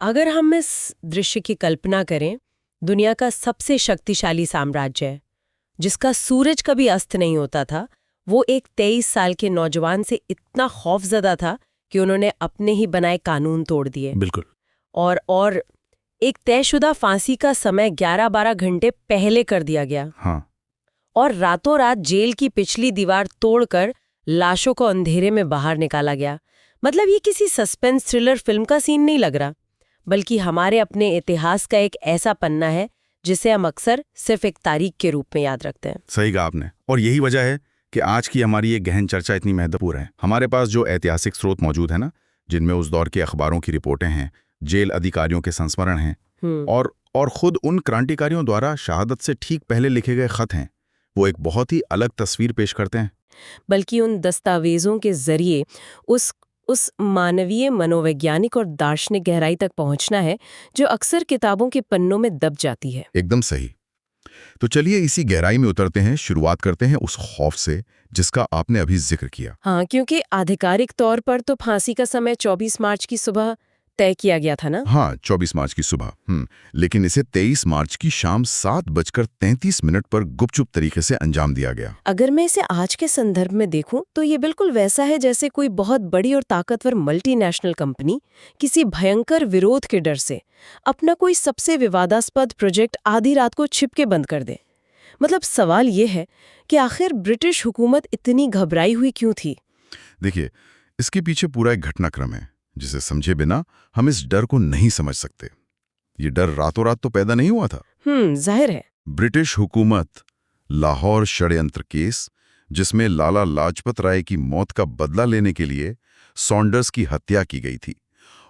अगर हम इस दृश्य की कल्पना करें, दुनिया का सबसे शक्तिशाली साम्राज्य है, जिसका सूरज कभी अस्त नहीं होता था, वो एक 23 साल के नौजवान से इतना खौफजदा था कि उन्होंने अपने ही बनाए कानून तोड़ दिए। बिल्कुल। और एक तयशुदा फांसी का समय 11-12 घंटे पहले कर दिया गया। हाँ। और रातों रात जेल की पिछली दीवार तोड़कर लाशों को अंधेरे में बाहर निकाला गया। मतलब ये किसी सस्पेंस थ्रिलर फिल्म का सीन नहीं लग रहा, बल्कि हमारे अपने इतिहास का एक ऐसा पन्ना है जिसे हम अक्सर सिर्फ एक तारीख के रूप में याद रखते हैं। सही कहा आपने, और यही वजह है कि आज की हमारी ये गहन चर्चा इतनी महत्वपूर्ण है। हमारे पास जो ऐतिहासिक स्रोत मौजूद है ना, जिनमें उस दौर के अखबारों की रिपोर्टें हैं, जेल अधिकारियों के संस्मरण हैं, और खुद उन क्रांतिकारियों द्वारा शहादत से ठीक पहले लिखे गए खत हैं, वो एक बहुत ही अलग तस्वीर पेश करते हैं। बल्कि उन दस्तावेजों के जरिए उस मानवीय, मनोवैज्ञानिक और दार्शनिक गहराई तक पहुंचना है जो अक्सर किताबों के पन्नों में दब जाती है। एकदम सही। तो चलिए इसी गहराई में उतरते हैं, शुरुआत करते हैं उस खौफ से जिसका आपने अभी जिक्र किया। हाँ, क्योंकि आधिकारिक तौर पर तो फांसी का समय 24 मार्च की सुबह तय किया गया था ना? हाँ, 24 मार्च की सुबह। लेकिन इसे 23 मार्च की शाम 7:33 पर गुपचुप तरीके से अंजाम दिया गया। अगर मैं इसे आज के संदर्भ में देखूं तो ये बिल्कुल वैसा है जैसे कोई बहुत बड़ी और ताकतवर मल्टीनेशनल कंपनी किसी भयंकर विरोध के डर से अपना कोई सबसे विवादास्पद प्रोजेक्ट आधी रात को छिप के बंद कर दे। मतलब सवाल ये है कि आखिर ब्रिटिश हुकूमत इतनी घबराई हुई क्यों थी? देखिए, इसके पीछे पूरा एक घटनाक्रम है जिसे समझे बिना हम इस डर को नहीं समझ सकते। ये डर रातों रात तो पैदा नहीं हुआ था। जाहिर है। ब्रिटिश हुकूमत, लाहौर षड्यंत्र केस, जिसमें लाला लाजपत राय की मौत का बदला लेने के लिए सॉन्डर्स की हत्या की गई थी,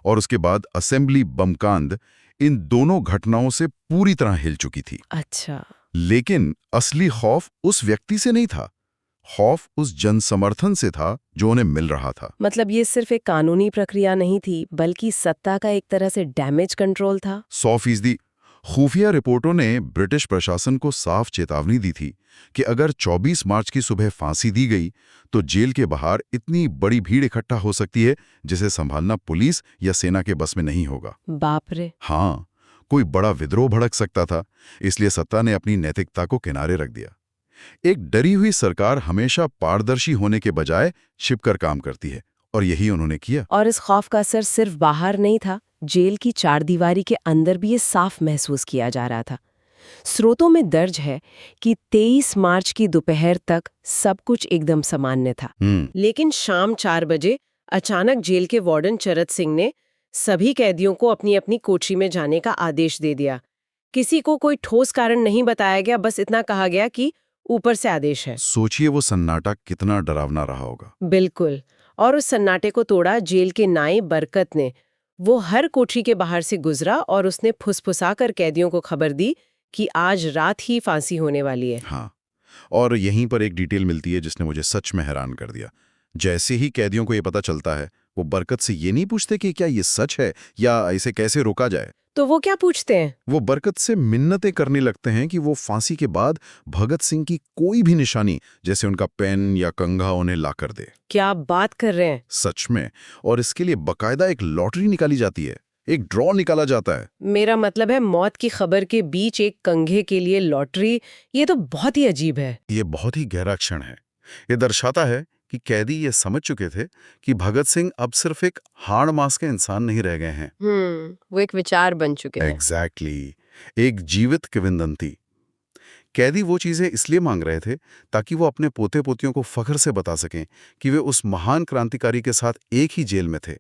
और उसके बाद असेंबली बमकांड, इन दोनों घटनाओं से पूरी तरह हिल चुकी थी। अच्छा। लेकिन असली खौफ उस व्यक्ति से नहीं था, खौफ उस जनसमर्थन से था जो उन्हें मिल रहा था। मतलब ये सिर्फ एक कानूनी प्रक्रिया नहीं थी, बल्कि सत्ता का एक तरह से डैमेज कंट्रोल था। 100%। खुफिया रिपोर्टों ने ब्रिटिश प्रशासन को साफ चेतावनी दी थी कि अगर 24 मार्च की सुबह फांसी दी गई तो जेल के बाहर इतनी बड़ी भीड़ इकट्ठा हो सकती है जिसे संभालना पुलिस या सेना के बस में नहीं होगा। बाप रे। हाँ, कोई बड़ा विद्रोह भड़क सकता था, इसलिए सत्ता ने अपनी नैतिकता को किनारे रख दिया। एक डरी हुई सरकार हमेशा पारदर्शी होने के बजाय छिपकर काम करती है, और यही उन्होंने किया। और इस खौफ का असर सिर्फ बाहर नहीं था, जेल की चारदीवारी के अंदर भी ये साफ महसूस किया जा रहा था। स्रोतों में दर्ज है कि 23 मार्च की दोपहर तक सब कुछ एकदम सामान्य था। लेकिन शाम 4 बजे अचानक जेल के वार्डन चरत सिंह ने सभी कैदियों को अपनी अपनी कोठरी में जाने का आदेश दे दिया। किसी को कोई ठोस कारण नहीं बताया गया, बस इतना कहा गया कि ऊपर से आदेश है। सोचिए वो सन्नाटा कितना डरावना रहा होगा। बिल्कुल। और उस सन्नाटे को तोड़ा जेल के नाई बरकत ने। वो हर कोठरी के बाहर से गुजरा और उसने फुसफुसाकर कैदियों को खबर दी कि आज रात ही फांसी होने वाली है। हाँ, और यहीं पर एक डिटेल मिलती है जिसने मुझे सच में हैरान कर दिया। जैसे ही कैदियों को ये पता चलता है, वो बरकत से ये नहीं पूछते कि क्या ये सच है या इसे कैसे रोका जाए। तो वो क्या पूछते हैं? वो बरकत से मिन्नतें करने लगते हैं कि वो फांसी के बाद भगत सिंह की कोई भी निशानी, जैसे उनका पेन या कंघा, उन्हें ला कर दे। क्या बात कर रहे हैं? सच में। और इसके लिए बकायदा एक लॉटरी निकाली जाती है, एक ड्रॉ निकाला जाता है। मेरा मतलब है, मौत की खबर के बीच एक कंघे के लिए लॉटरी, ये तो बहुत ही अजीब है। ये बहुत ही गहरा क्षण है। ये दर्शाता है कि कैदी ये समझ चुके थे कि भगत सिंह अब सिर्फ एक हाड़ मांस के इंसान नहीं रह गए हैं। वो एक विचार बन चुके हैं। एग्जैक्टली। एक जीवित किंवदंती। कैदी वो चीजें इसलिए मांग रहे थे ताकि वो अपने पोते पोतियों को फख्र से बता सकें कि वे उस महान क्रांतिकारी के साथ एक ही जेल में थे।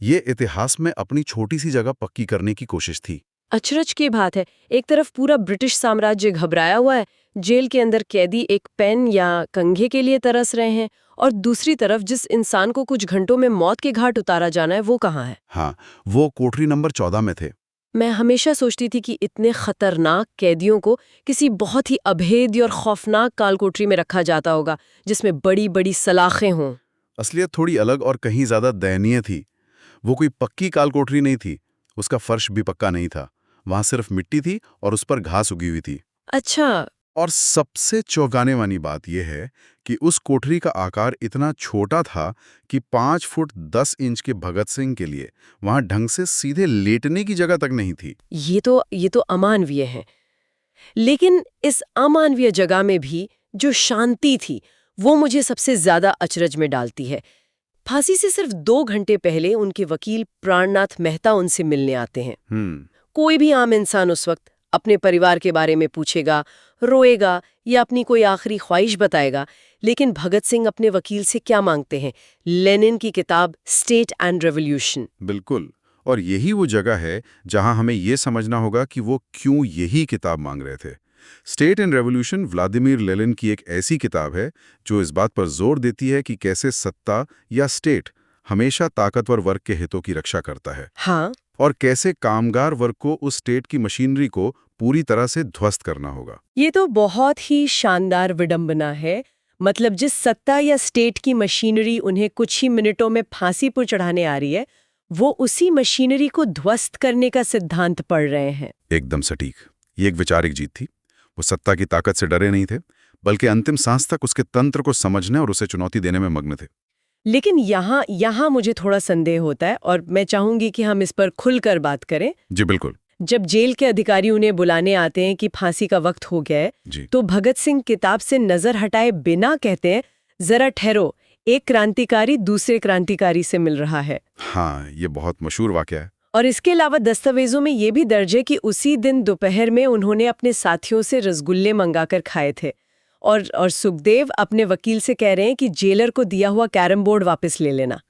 ये इतिहास में अपनी छोटी सी जगह पक्की करने की कोशिश थी। अचरज की बात है, एक तरफ पूरा ब्रिटिश साम्राज्य घबराया हुआ है, जेल के अंदर कैदी एक पेन या कंघे के लिए तरस रहे हैं, और दूसरी तरफ जिस इंसान को कुछ घंटों में मौत के घाट उतारा जाना है, वो कहाँ है? हाँ, वो कोठरी नंबर 14 में थे। मैं हमेशा सोचती थी कि इतने खतरनाक कैदियों को किसी बहुत ही अभेद्य और खौफनाक कालकोठरी में रखा जाता होगा, जिसमें बड़ी बड़ी सलाखें हों। असलियत थोड़ी अलग और कहीं ज्यादा दयनीय थी। वो कोई पक्की कालकोठरी नहीं थी, उसका फर्श भी पक्का नहीं था। वहां सिर्फ मिट्टी थी और उस पर घास उगी हुई थी। अच्छा। और सबसे चौंकाने वाली बात यह है कि उस कोठरी का आकार इतना छोटा था कि 5 फुट 10 इंच के भगत सिंह के लिए वहां ढंग से सीधे लेटने की जगह तक नहीं थी। ये तो अमानवीय है। लेकिन इस अमानवीय जगह में भी जो शांति थी वो मुझे सबसे ज्यादा अचरज में डालती है। फांसी से सिर्फ 2 घंटे पहले उनके वकील प्राणनाथ मेहता उनसे मिलने आते हैं। कोई भी आम इंसान उस वक्त अपने परिवार के बारे में पूछेगा, रोएगा या अपनी कोई आखिरी ख्वाहिश बताएगा, लेकिन भगत सिंह अपने वकील से क्या मांगते हैं? लेनिन की किताब स्टेट एंड रेवोल्यूशन। बिल्कुल, और यही वो जगह है जहां हमें ये समझना होगा कि वो क्यों यही किताब मांग रहे थे। State and revolution Vladimir Lenin की एक ऐसी किताब है जो इस बात पर जोर देती है कि कैसे सत्ता या स्टेट हमेशा ताकतवर वर्ग के हितों की रक्षा करता है। हाँ, और कैसे कामगार वर्ग को उस स्टेट की मशीनरी को पूरी तरह से ध्वस्त करना होगा। ये तो बहुत ही शानदार विडंबना है। मतलब जिस सत्ता या स्टेट की मशीनरी उन्हें कुछ ही मिनटों में फांसी पर चढ़ाने आ रही है, वो उसी मशीनरी को ध्वस्त करने का सिद्धांत पढ़ रहे हैं। एकदम सटीक। ये एक वैचारिक जीत थी। वो सत्ता की ताकत से डरे नहीं थे, बल्कि अंतिम सांस तक उसके तंत्र को समझने और उसे चुनौती देने में मग्न थे। लेकिन यहाँ मुझे थोड़ा संदेह होता है और मैं चाहूंगी कि हम इस पर खुलकर बात करें। जी बिल्कुल। जब जेल के अधिकारी उन्हें बुलाने आते हैं कि फांसी का वक्त हो गया है, तो भगत सिंह किताब से नजर हटाए बिना कहते हैं, जरा ठहरो, एक क्रांतिकारी दूसरे क्रांतिकारी से मिल रहा है। हाँ, ये बहुत मशहूर वाकया है। और इसके अलावा दस्तावेजों में ये भी दर्ज है कि उसी दिन दोपहर में उन्होंने अपने साथियों से रसगुल्ले मंगाकर खाए थे। और सुखदेव अपने वकील से कह रहे हैं कि जेलर को दिया हुआ कैरम बोर्ड वापस ले लेना।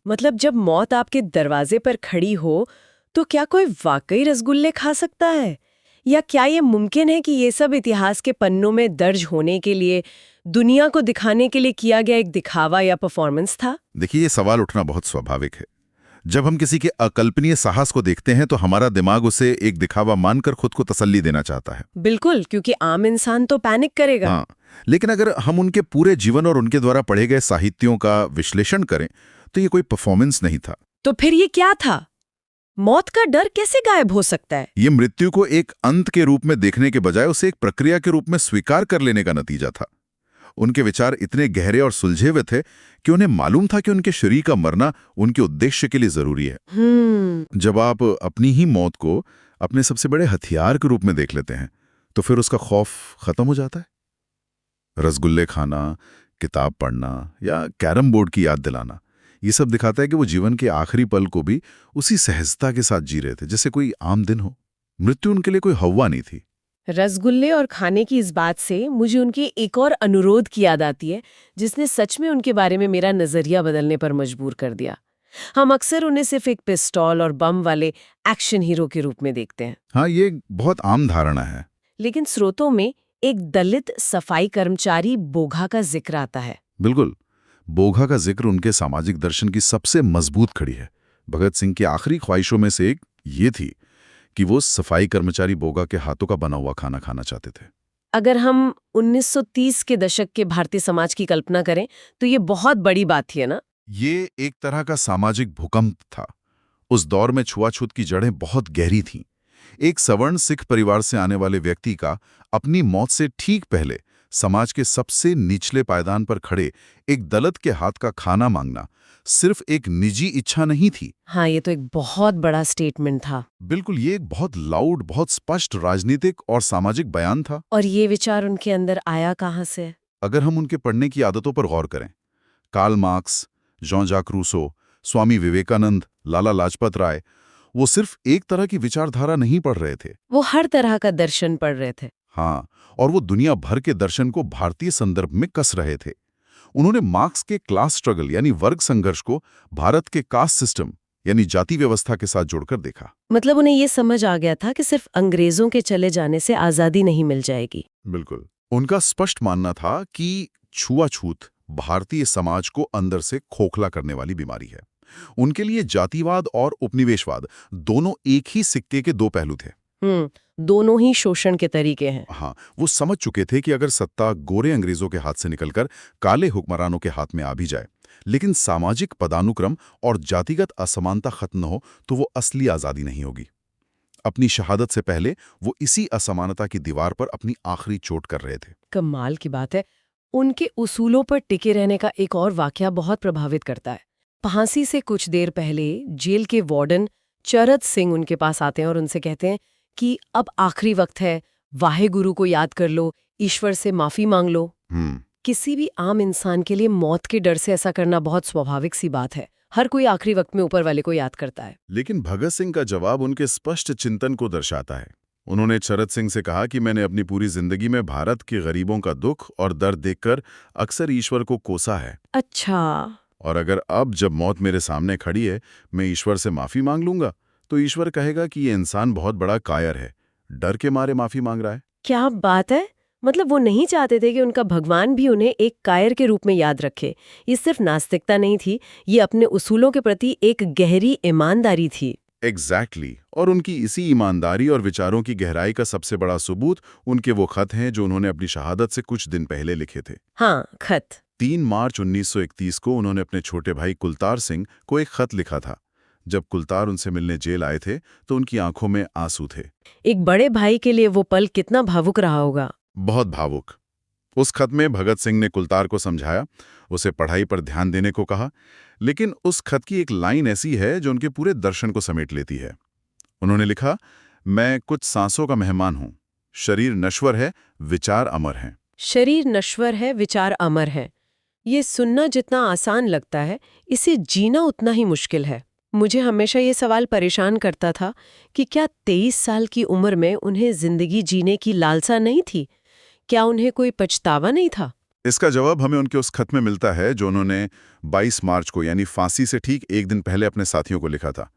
मतलब जब मौत आपके दरवाजे पर खड़ी हो तो क्या कोई वाकई रसगुल्ले खा सकता है? या क्या ये मुमकिन है कि ये सब इतिहास के पन्नों में दर्ज होने के लिए, दुनिया को दिखाने के लिए किया गया एक दिखावा या परफॉर्मेंस था? देखिए, ये सवाल उठना बहुत स्वाभाविक है। जब हम किसी के अकल्पनीय साहस को देखते हैं तो हमारा दिमाग उसे एक दिखावा मानकर खुद को तसल्ली देना चाहता है। बिल्कुल, क्योंकि आम इंसान तो पैनिक करेगा। हाँ, लेकिन अगर हम उनके पूरे जीवन और उनके द्वारा पढ़े गए साहित्यों का विश्लेषण करें तो ये कोई परफॉर्मेंस नहीं था। तो फिर ये क्या था? मौत का डर कैसे गायब हो सकता है? ये मृत्यु को एक अंत के रूप में देखने के बजाय उसे एक प्रक्रिया के रूप में स्वीकार कर लेने का नतीजा था। उनके विचार इतने गहरे और सुलझे हुए थे कि उन्हें मालूम था कि उनके शरीर का मरना उनके उद्देश्य के लिए जरूरी है। जब आप अपनी ही मौत को अपने सबसे बड़े हथियार के रूप में देख लेते हैं तो फिर उसका खौफ खत्म हो जाता है। रसगुल्ले खाना, किताब पढ़ना या कैरम बोर्ड की याद दिलाना, ये सब दिखाता है कि वो जीवन के आखिरी पल को भी उसी सहजता के साथ जी रहे थे जैसे कोई आम दिन हो। मृत्यु उनके लिए कोई हवा नहीं थी। रसगुल्ले और खाने की इस बात से मुझे उनके एक और अनुरोध की याद आती है जिसने सच में उनके बारे में मेरा नजरिया बदलने पर मजबूर कर दिया। हम अक्सर उन्हें सिर्फ एक पिस्तौल और बम वाले एक्शन हीरो के रूप में देखते हैं। हाँ, ये बहुत आम धारणा है। लेकिन स्रोतों में एक दलित सफाई कर्मचारी बोघा का जिक्र आता है। बिल्कुल, बोघा का जिक्र उनके सामाजिक दर्शन की सबसे मजबूत खड़ी है। भगत सिंह की आखिरी ख्वाहिशों में से एक ये थी कि वो सफाई कर्मचारी बोघा के हाथों का बना हुआ खाना खाना चाहते थे। अगर हम 1930 के दशक के भारतीय समाज की कल्पना करें तो ये बहुत बड़ी बात थी, है ना? ये एक तरह का सामाजिक भूकंप था। उस दौर में छुआछूत की जड़ें बहुत गहरी थीं। एक सवर्ण सिख परिवार से आने वाले व्यक्ति का अपनी मौत से ठीक पहले समाज के सबसे निचले पायदान पर खड़े एक दलित के हाथ का खाना मांगना सिर्फ एक निजी इच्छा नहीं थी। हाँ, ये तो एक बहुत बड़ा स्टेटमेंट था। बिल्कुल, ये एक बहुत लाउड, बहुत स्पष्ट राजनीतिक और सामाजिक बयान था। और ये विचार उनके अंदर आया कहाँ से? अगर हम उनके पढ़ने की आदतों पर गौर करें, कार्ल मार्क्स, जॉन जाक रूसो, स्वामी विवेकानंद, लाला लाजपत राय, वो सिर्फ एक तरह की विचारधारा नहीं पढ़ रहे थे, वो हर तरह का दर्शन पढ़ रहे थे। हाँ, और वो दुनिया भर के दर्शन को भारतीय संदर्भ में कस रहे थे। उन्होंने मार्क्स के क्लास स्ट्रगल यानी वर्ग संघर्ष को भारत के कास्ट सिस्टम यानी जाति व्यवस्था के साथ जोड़कर देखा। मतलब उन्हें ये समझ आ गया था कि सिर्फ अंग्रेजों के चले जाने से आजादी नहीं मिल जाएगी। बिल्कुल, उनका स्पष्ट मानना था कि छुआछूत भारतीय समाज को अंदर से खोखला करने वाली बीमारी है। उनके लिए जातिवाद और उपनिवेशवाद दोनों एक ही सिक्के के दो पहलू थे। दोनों ही शोषण के तरीके हैं। हाँ, वो समझ चुके थे कि अगर सत्ता गोरे अंग्रेजों के हाथ से निकलकर काले हुक्मरानों के हाथ में आ भी जाए, लेकिन सामाजिक पदानुक्रम और जातिगत असमानता खत्म न हो तो वो असली आजादी नहीं होगी। अपनी शहादत से पहले वो इसी असमानता की दीवार पर अपनी आखिरी चोट कर रहे थे। कमाल की बात है। उनके उसूलों पर टिके रहने का एक और वाकया बहुत प्रभावित करता है। फांसी से कुछ देर पहले जेल के वार्डन चरत सिंह उनके पास आते हैं और उनसे कहते हैं कि अब आखिरी वक्त है, वाहे गुरु को याद कर लो, ईश्वर से माफी मांग लो। किसी भी आम इंसान के लिए मौत के डर से ऐसा करना बहुत स्वाभाविक सी बात है। हर कोई आखिरी वक्त में ऊपर वाले को याद करता है। लेकिन भगत सिंह का जवाब उनके स्पष्ट चिंतन को दर्शाता है। उन्होंने चरत सिंह से कहा कि मैंने अपनी पूरी जिंदगी में भारत के गरीबों का दुख और दर्द देखकर अक्सर ईश्वर को कोसा है। अच्छा। और अगर अब जब मौत मेरे सामने खड़ी है, मैं ईश्वर से माफी मांग लूंगा तो ईश्वर कहेगा कि ये इंसान बहुत बड़ा कायर है, डर के मारे माफी मांग रहा है। क्या बात है। मतलब वो नहीं चाहते थे कि उनका भगवान भी उन्हें एक कायर के रूप में याद रखे। ये सिर्फ नास्तिकता नहीं थी, ये अपने उसूलों के प्रति एक गहरी ईमानदारी थी। एग्जैक्टली। और उनकी इसी ईमानदारी और विचारों की गहराई का सबसे बड़ा सबूत उनके वो खत हैं जो उन्होंने अपनी शहादत से कुछ दिन पहले लिखे थे। हाँ, खत। 3 मार्च 1931 को उन्होंने अपने छोटे भाई कुलतार सिंह को एक खत लिखा था। जब कुलतार उनसे मिलने जेल आए थे तो उनकी आंखों में आंसू थे। एक बड़े भाई के लिए वो पल कितना भावुक रहा होगा। बहुत भावुक। उस खत में भगत सिंह ने कुलतार को समझाया, उसे पढ़ाई पर ध्यान देने को कहा, लेकिन उस खत की एक लाइन ऐसी है जो उनके पूरे दर्शन को समेट लेती है। उन्होंने लिखा, मैं कुछ सांसों का मेहमान हूं, शरीर नश्वर है, विचार अमर हैं। शरीर नश्वर है, विचार अमर है। ये सुनना जितना आसान लगता है, इसे जीना उतना ही मुश्किल है। मुझे हमेशा ये सवाल परेशान करता था कि क्या 23 साल की उम्र में उन्हें जिंदगी जीने की लालसा नहीं थी? क्या उन्हें कोई पछतावा नहीं था? इसका जवाब हमें उनके उस खत में मिलता है जो उन्होंने 22 मार्च को यानी फांसी से ठीक एक दिन पहले अपने साथियों को लिखा था।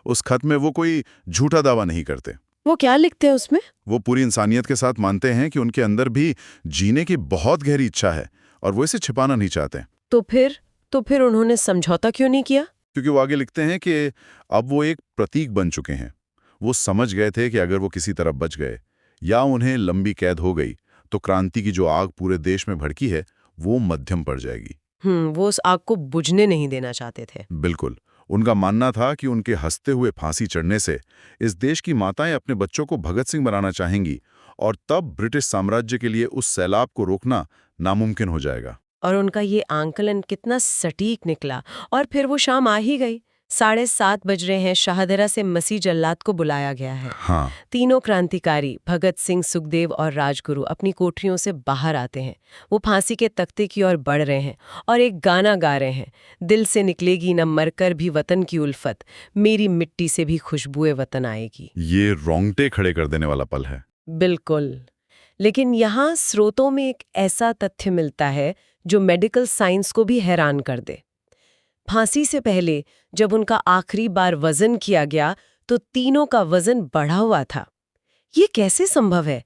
उस खत में वो कोई झूठा दावा नहीं करते। वो क्या लिखते हैं उसमें? वो पूरी इंसानियत के साथ मानते हैं कि उनके अंदर भी जीने की बहुत गहरी इच्छा है और वो इसे छिपाना नहीं चाहते। तो फिर उन्होंने समझौता क्यों नहीं किया? क्योंकि वो आगे लिखते हैं कि अब वो एक प्रतीक बन चुके हैं। वो समझ गए थे कि अगर वो किसी तरह बच गए या उन्हें लंबी कैद हो गई तो क्रांति की जो आग पूरे देश में भड़की है वो मध्यम पड़ जाएगी। वो उस आग को बुझने नहीं देना चाहते थे। बिल्कुल। उनका मानना था कि उनके हंसते हुए फांसी चढ़ने से इस देश की माताएं अपने बच्चों को भगत सिंह बनाना चाहेंगी और तब ब्रिटिश साम्राज्य के लिए उस सैलाब को रोकना नामुमकिन हो जाएगा। और उनका ये आंकलन कितना सटीक निकला। और फिर वो शाम आ ही गई। 7:30 बज रहे हैं। शाहदरा से मसीह जल्लाद को बुलाया गया है। हाँ। तीनों क्रांतिकारी भगत सिंह, सुखदेव और राजगुरु अपनी कोठरियों से बाहर आते हैं। वो फांसी के तख्ते की ओर बढ़ रहे हैं और एक गाना गा रहे हैं, दिल से निकलेगी न मरकर भी वतन की उल्फत, मेरी मिट्टी से भी खुशबुए वतन आएगी। ये रोंगटे खड़े कर देने वाला पल है। बिल्कुल। लेकिन यहाँ स्रोतों में एक ऐसा तथ्य मिलता है जो मेडिकल साइंस को भी हैरान कर दे। फांसी से पहले जब उनका आखिरी बार वजन किया गया तो तीनों का वजन बढ़ा हुआ था। ये कैसे संभव है?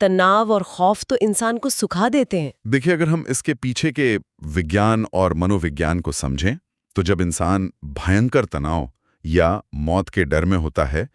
तनाव और खौफ तो इंसान को सुखा देते हैं। देखिए, अगर हम इसके पीछे के विज्ञान और मनोविज्ञान को समझें तो जब इंसान भयंकर तनाव या मौत के डर में होता है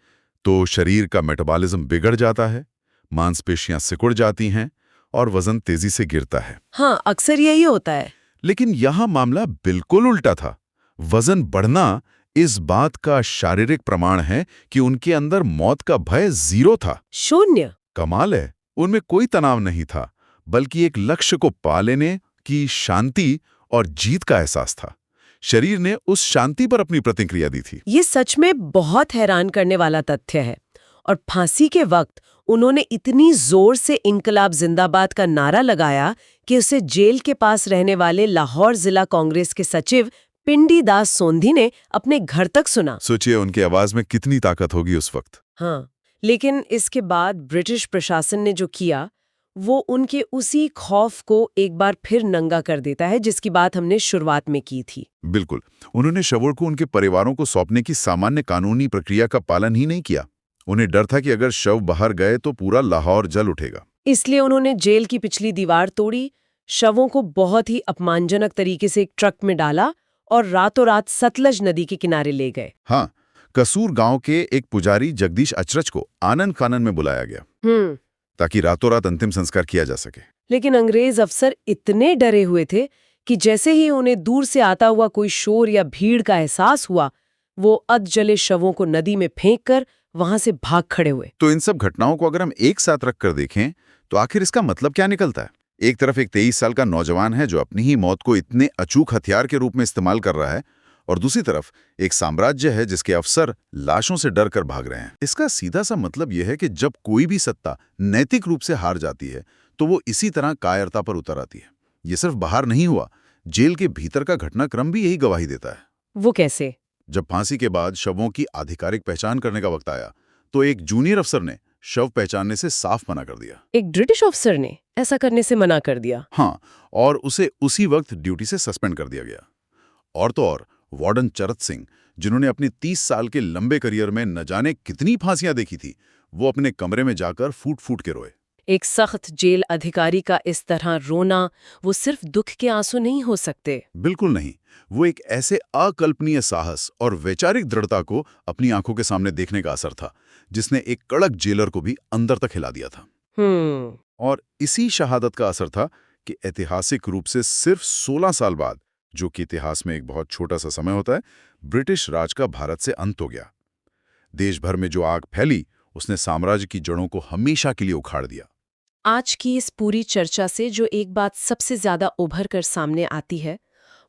तो शरीर का मेटाबॉलिज्म बिगड़ जाता है, मांसपेशियां सिकुड़ जाती हैं और वजन तेजी से गिरता है। हाँ, अक्सर यही होता है। लेकिन यहां मामला बिल्कुल उल्टा था। वजन बढ़ना इस बात का शारीरिक प्रमाण है कि उनके अंदर मौत का भय 0 था। शून्य। कमाल है, उनमें कोई तनाव नहीं था, बल्कि एक लक्ष्य को पा लेने की शांति और जीत का एहसास था। शरीर ने उस शांति पर अपनी प्रतिक्रिया दी थी। ये सच में बहुत हैरान करने वाला तथ्य है। और फांसी के वक्त उन्होंने इतनी जोर से इंकलाब जिंदाबाद का नारा लगाया कि उसे जेल के पास रहने वाले लाहौर जिला कांग्रेस के सचिव पिंडी दास सोंधी ने अपने घर तक सुना। सोचिए उनकी आवाज में कितनी ताकत होगी उस वक्त। हाँ, लेकिन इसके बाद ब्रिटिश प्रशासन ने जो किया वो उनके उसी खौफ को एक बार फिर नंगा कर देता है जिसकी बात हमने शुरुआत में की थी। बिल्कुल। उन्होंने शवों को उनके परिवारों को सौंपने की सामान्य कानूनी प्रक्रिया का पालन ही नहीं किया। उन्हें डर था कि अगर शव बाहर गए तो पूरा लाहौर जल उठेगा। इसलिए उन्होंने जेल की पिछली दीवार तोड़ी, शवों को बहुत ही अपमानजनक तरीके से एक ट्रक में डाला और रातों रात सतलज नदी के किनारे ले गए। हाँ, कसूर गांव के एक पुजारी जगदीश अचरज को आनन कानन में बुलाया गया ताकि रातों रात अंतिम संस्कार किया जा सके। लेकिन अंग्रेज अफसर इतने डरे हुए थे कि जैसे ही उन्हें दूर से आता हुआ कोई शोर या भीड़ का एहसास हुआ, वो अधजले शवों को नदी में फेंककर वहां से भाग खड़े हुए। तो इन सब घटनाओं को अगर हम एक साथ रखकर देखें तो आखिर इसका मतलब क्या निकलता है? एक तरफ एक 23 साल का नौजवान है जो अपनी ही मौत को इतने अचूक हथियार के रूप में इस्तेमाल कर रहा है, और दूसरी तरफ एक साम्राज्य है जिसके अफसर लाशों से डर कर भाग रहे हैं। इसका सीधा सा मतलब यह है कि जब कोई भी सत्ता नैतिक रूप से हार जाती है तो वो इसी तरह कायरता पर उतर आती है। ये सिर्फ बाहर नहीं हुआ, जेल के भीतर का घटनाक्रम भी यही गवाही देता है। वो कैसे? जब फांसी के बाद शवों की आधिकारिक पहचान करने का वक्त आया तो एक जूनियर अफसर ने शव पहचानने से साफ मना कर दिया। एक ब्रिटिश अफसर ने ऐसा करने से मना कर दिया? हाँ, और उसे उसी वक्त ड्यूटी से सस्पेंड कर दिया गया। और तो और वार्डन चरत सिंह, जिन्होंने अपनी 30 साल के लंबे करियर में न जाने कितनी फांसियां देखी थी, वो अपने कमरे में जाकर फूट फूट के रोए। एक सख्त जेल अधिकारी का इस तरह रोना, वो सिर्फ दुख के आंसू नहीं हो सकते। बिल्कुल नहीं, वो एक ऐसे अकल्पनीय साहस और वैचारिक दृढ़ता को अपनी आंखों के सामने देखने का असर था जिसने एक कड़क जेलर को भी अंदर तक हिला दिया था। और इसी शहादत का असर था कि ऐतिहासिक रूप से सिर्फ 16 साल बाद, जो कि इतिहास में एक बहुत छोटा सा समय होता है, ब्रिटिश राज का भारत से अंत हो गया। देश भर में जो आग फैली उसने साम्राज्य की जड़ों को हमेशा के लिए उखाड़ दिया। आज की इस पूरी चर्चा से जो एक बात सबसे ज्यादा उभर कर सामने आती है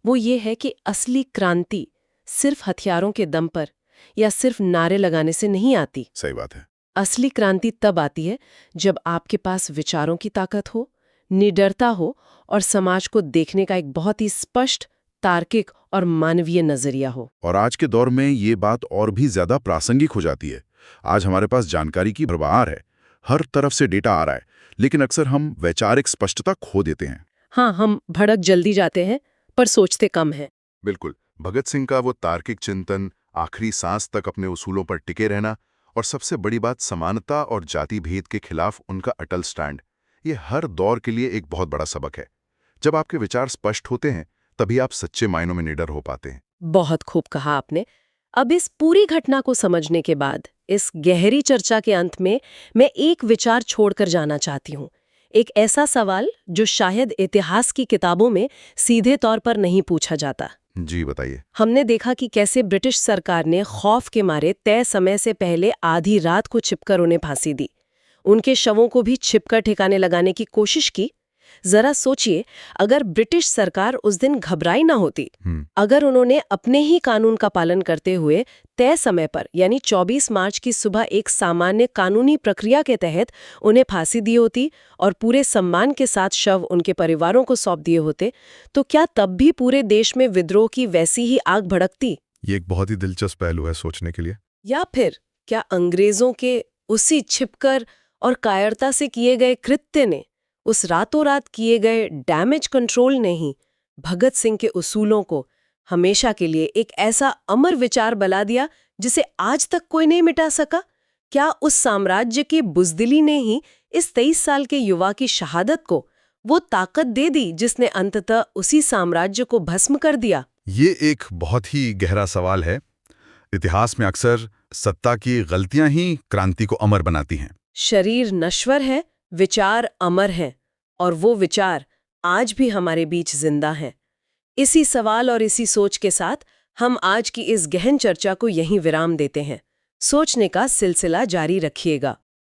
वो ये है कि असली क्रांति सिर्फ हथियारों के दम पर या सिर्फ नारे लगाने से नहीं आती। सही बात है। असली क्रांति तब आती है जब आपके पास विचारों की ताकत हो, निडरता हो और समाज को देखने का एक बहुत ही स्पष्ट, तार्किक और मानवीय नजरिया हो। और आज के दौर में ये बात और भी ज्यादा प्रासंगिक हो जाती है। आज हमारे पास जानकारी की भरमार है, हर तरफ से डेटा आ रहा है, लेकिन अक्सर हम वैचारिक स्पष्टता खो देते हैं। हाँ, हम भड़क जल्दी जाते हैं पर सोचते कम हैं। बिल्कुल। भगत सिंह का वो तार्किक चिंतन, आखिरी सांस तक अपने उसूलों पर टिके रहना, और सबसे बड़ी बात समानता और जाति भेद के खिलाफ उनका अटल स्टैंड, ये हर दौर के लिए एक बहुत बड़ा सबक है। जब आपके विचार स्पष्ट होते हैं तभी आप सच्चे मायनों में निडर हो पाते हैं। बहुत खूब कहा आपने। अब इस पूरी घटना को समझने के बाद, इस गहरी चर्चा के अंत में मैं एक विचार छोड़कर जाना चाहती हूँ। एक ऐसा सवाल जो शायद इतिहास की किताबों में सीधे तौर पर नहीं पूछा जाता। जी बताइए। हमने देखा कि कैसे ब्रिटिश सरकार ने खौफ के मारे तय समय से पहले आधी रात को छिपकर उन्हें फांसी दी। उनके शवों को भी छिपकर ठिकाने लगाने की कोशिश की। जरा सोचिए, अगर ब्रिटिश सरकार उस दिन घबराई ना होती, अगर उन्होंने अपने ही कानून का पालन करते हुए तय समय पर यानी 24 मार्च की सुबह एक सामान्य कानूनी प्रक्रिया के तहत उन्हें फांसी दी होती और पूरे सम्मान के साथ शव उनके परिवारों को सौंप दिए होते, तो क्या तब भी पूरे देश में विद्रोह की वैसी ही आग भड़कती? ये एक बहुत ही दिलचस्प पहलू है सोचने के लिए। या फिर क्या अंग्रेजों के उसी छिपकर और कायरता से किए गए कृत्य ने, उस रातों रात किए गए डैमेज कंट्रोल ने ही भगत सिंह के उसूलों को हमेशा के लिए एक ऐसा अमर विचार बना दिया जिसे आज तक कोई नहीं मिटा सका? क्या उस साम्राज्य की बुज़दिली ने ही इस 23 साल के युवा की शहादत को वो ताकत दे दी जिसने अंततः उसी साम्राज्य को भस्म कर दिया? ये एक बहुत ही गहरा सवाल है। इतिहास में अक्सर सत्ता की गलतियां ही क्रांति को अमर बनाती हैं। शरीर नश्वर है, विचार अमर हैं, और वो विचार आज भी हमारे बीच जिंदा हैं। इसी सवाल और इसी सोच के साथ हम आज की इस गहन चर्चा को यहीं विराम देते हैं। सोचने का सिलसिला जारी रखिएगा।